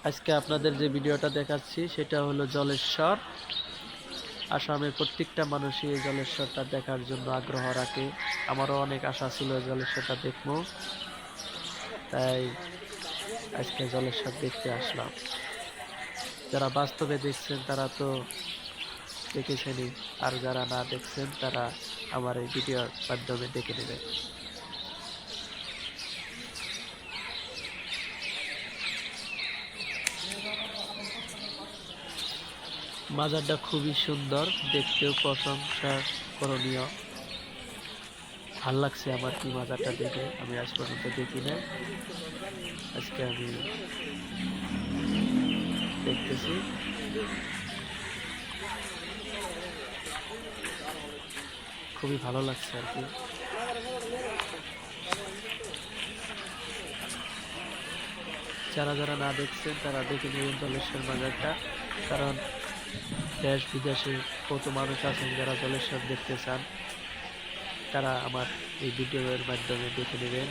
আজকে আপনাদের যে ভিডিওটা দেখাচ্ছি সেটা হলো জলেশ্বর। আসামের প্রত্যেকটা মানুষই এই জলেশ্বরটা দেখার জন্য আগ্রহ রাখে। আমারও অনেক আশা ছিল জলেশ্বরটা দেখবো, তাই আজকে জলেশ্বর দেখতে আসলাম। যারা বাস্তবে দেখছেন তারা তো দেখেছেনই, আর যারা না দেখছেন তারা আমার এই ভিডিওর মাধ্যমে দেখে নেবেন। মাজারটা খুবই সুন্দর, দেখতেও প্রশংসা করণীয়। ভাল লাগছে আমার কি মাজারটা দেখে, আমি আজ পর্যন্ত দেখি না, আজকে আমি দেখতেছি। খুবই ভালো লাগছে আর কি। যারা যারা না দেখছেন তারা দেখে নেবেন জলেশ্বর মাজারটা, কারণ দেশ বিদেশে কত মানুষ আছেন যারা জলেশ্বর দেখতে চান, তারা আমার এই ভিডিওর মাধ্যমে দেখে নেবেন।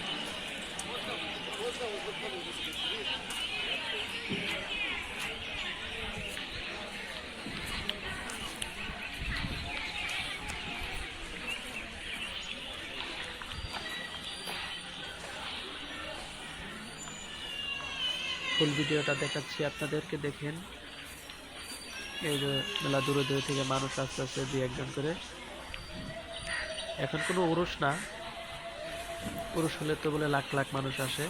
ফুল ভিডিওটা দেখাচ্ছি আপনাদেরকে, দেখেন। এই যে মেলা দূরে দূরে থেকে মানুষ আসতে আসতে দুই একজন করে। এখন কোনো উরুষ না, উরুষ হলে তো বলে লাখ লাখ মানুষ আসে,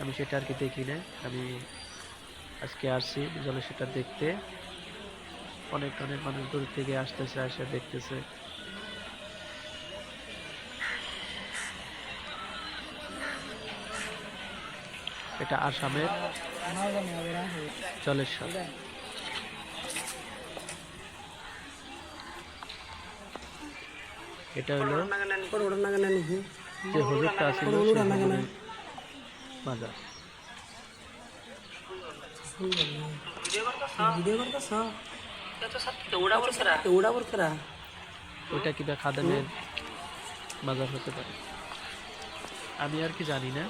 আমি সেটা আর কি দেখি না। আমি আজকে আসছি জলেশ্বরটা দেখতে, অনেক অনেক মানুষ দূর থেকে আসতেছে, আসে দেখতেছে। এটা আসামের জলেশ্বর। এটা হলো যে হুজুরটা ছিল মাজার। ওইটা কিবা খাদেমের মাজার হতে পারে, আমি আর কি জানি না।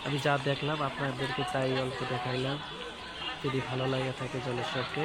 আমি যা দেখলাম আপনাদেরকে তাই অল্প দেখাইলাম। যদি ভালো লাগে থাকে জলেশ্বরকে